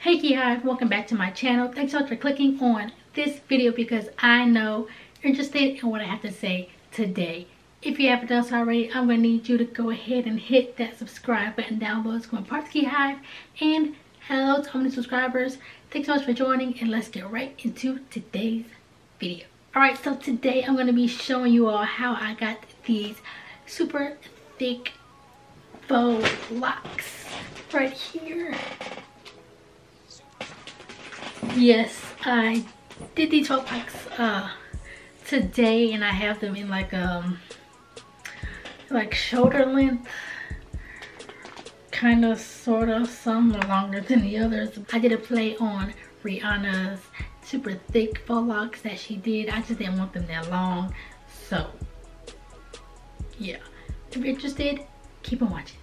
Hey KiHiVE, welcome back to my channel. Thanks so much for clicking on this video because I know you're interested in what I have to say today. If you haven't done so already, I'm going to need you to go ahead and hit that subscribe button down below. It's going to part of KiHiVE, and hello to all new subscribers. Thanks so much for joining, and let's get right into today's video. Alright, so today I'm going to be showing you all how I got these super thick faux locks right here. Yes, I did these faux locks today, and I have them in like shoulder length, kind of, sort of. Some are longer than the others. I did a play on Rihanna's super thick faux locks that she did. I just didn't want them that long, so yeah, if you're interested, keep on watching.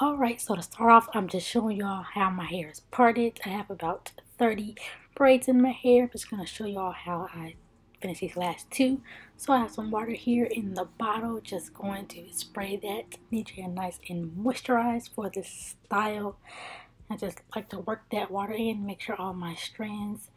Alright, so to start off, I'm just showing y'all how my hair is parted. I have about 30 braids in my hair. I'm just going to show y'all how I finish these last two. So I have some water here in the bottle. Just going to spray that. Need your hair nice and moisturized for this style. I just like to work that water in, make sure all my strands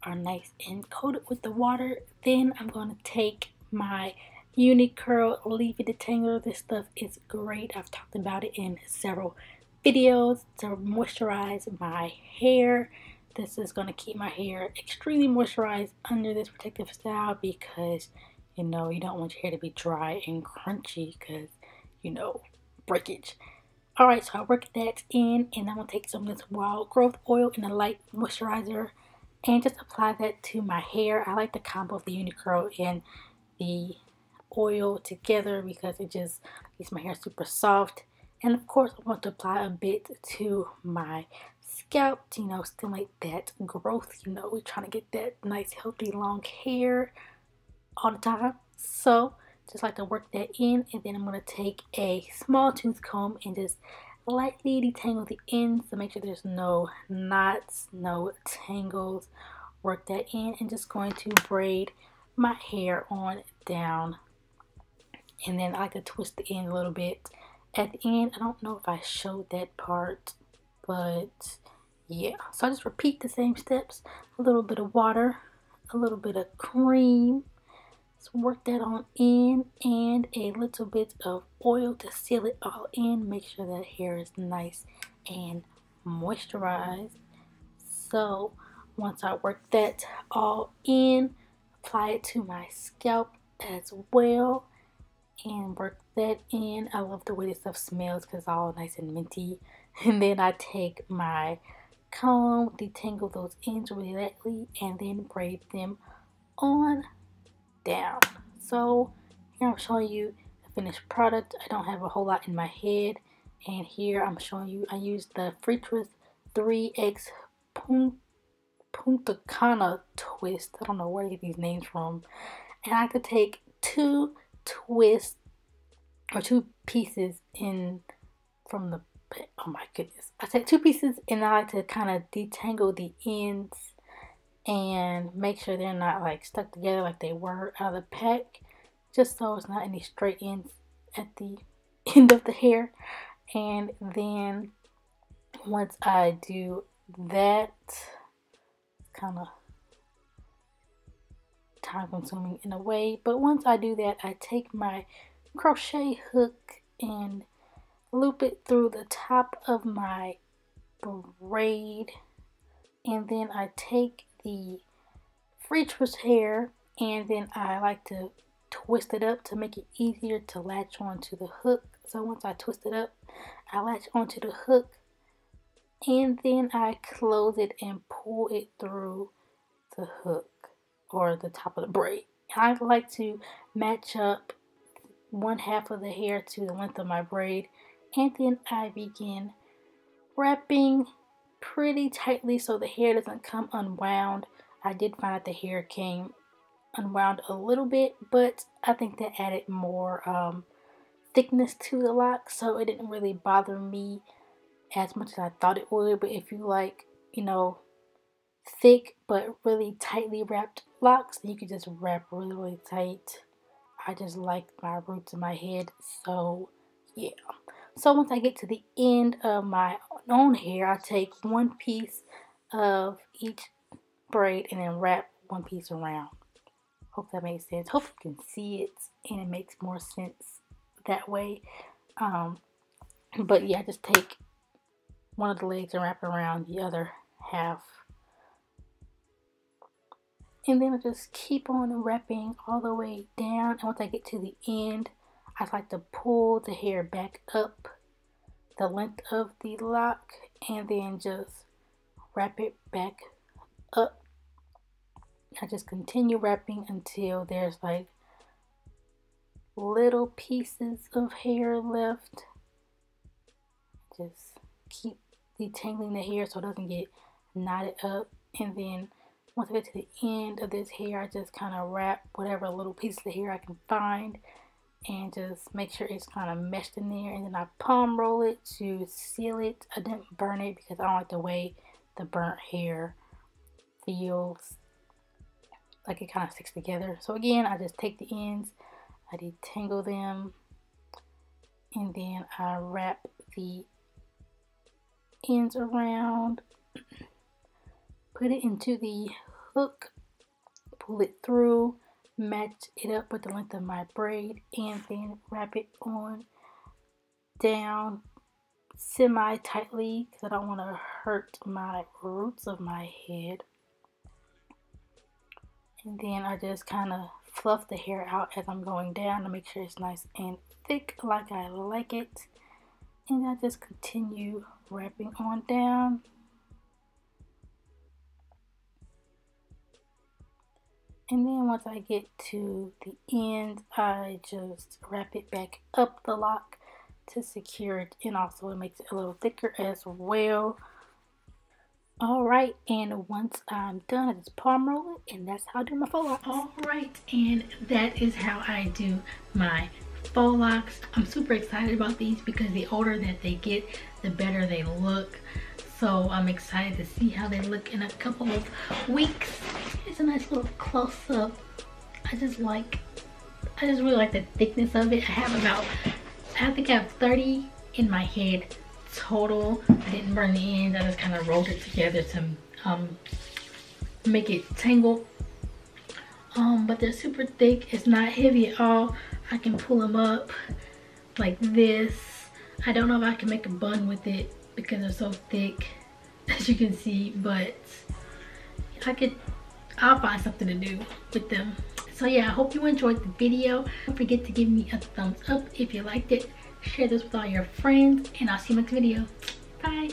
are nice and coated with the water. Then I'm going to take my Unicurl Leave It Detangler. This stuff is great. I've talked about it in several videos to moisturize my hair. This is going to keep my hair extremely moisturized under this protective style because, you know, you don't want your hair to be dry and crunchy because, you know, breakage. Alright, so I work that in, and I'm going to take some of this Wild Growth Oil in a light moisturizer and just apply that to my hair. I like to combo the Unicurl and the oil together because it just makes my hair super soft. And of course, I want to apply a bit to my scalp to, you know, stimulate that growth. You know, we're trying to get that nice, healthy, long hair all the time. So just like to work that in, and then I'm going to take a small tooth comb and just lightly detangle the ends to make sure there's no knots, no tangles. Work that in, and just going to braid my hair on down. And then I like to twist the end a little bit at the end. I don't know if I showed that part, but yeah. So I just repeat the same steps. A little bit of water, a little bit of cream. Let's work that on in, and a little bit of oil to seal it all in. Make sure that hair is nice and moisturized. So once I work that all in, apply it to my scalp as well. And work that in. I love the way this stuff smells because it's all nice and minty. And then I take my comb, detangle those ends really lightly, and then braid them on down. So here I'm showing you the finished product. I don't have a whole lot in my head, and here I'm showing you I used the Freetress 3X Punta Cana twist. I don't know where to get these names from. And I could take two twists or two pieces in from the, oh my goodness, I said two pieces, and I like to kind of detangle the ends and make sure they're not like stuck together like they were out of the pack, just so it's not any straight ends at the end of the hair. And then once I do that, kind of time consuming in a way, but once I do that, I take my crochet hook and loop it through the top of my braid, and then I take the Freetress hair, and then I like to twist it up to make it easier to latch onto the hook. So once I twist it up, I latch onto the hook, and then I close it and pull it through the hook or the top of the braid. I like to match up one half of the hair to the length of my braid, and then I begin wrapping pretty tightly so the hair doesn't come unwound. I did find that the hair came unwound a little bit, but I think that added more thickness to the lock, so it didn't really bother me as much as I thought it would. But if you like, you know, thick but really tightly wrapped locks, you can just wrap really tight. I just like my roots in my head, so yeah. So once I get to the end of my own hair, I take one piece of each braid and then wrap one piece around. Hope that makes sense. Hope you can see it and it makes more sense that way. But yeah, I just take one of the legs and wrap it around the other half. And then I just keep on wrapping all the way down. And once I get to the end, I like to pull the hair back up the length of the lock and then just wrap it back up. I just continue wrapping until there's like little pieces of hair left. Just keep detangling the hair so it doesn't get knotted up. And then once I get to the end of this hair, I just kind of wrap whatever little piece of hair I can find and just make sure it's kind of meshed in there. And then I palm roll it to seal it. I didn't burn it because I don't like the way the burnt hair feels. Like it kind of sticks together. So again, I just take the ends, I detangle them, and then I wrap the ends around, put it into the hook, pull it through, match it up with the length of my braid, and then wrap it on down semi-tightly because I don't want to hurt my roots of my head. And then I just kind of fluff the hair out as I'm going down to make sure it's nice and thick like I like it. And I just continue wrapping on down. And then once I get to the end, I just wrap it back up the lock to secure it. And also it makes it a little thicker as well. Alright, and once I'm done, I just palm roll it, and that's how I do my faux locks. Alright, and that is how I do my faux locks. I'm super excited about these because the older that they get, the better they look. So I'm excited to see how they look in a couple of weeks. It's a nice little close-up. I just really like the thickness of it. I think I have 30 in my head total. I didn't burn the ends. I just kind of rolled it together to make it tangle. But they're super thick. It's not heavy at all. I can pull them up like this. I don't know if I can make a bun with it because they're so thick, as you can see, but I'll find something to do with them. So yeah, I hope you enjoyed the video. Don't forget to give me a thumbs up if you liked it. Share this with all your friends, and I'll see you next video. Bye.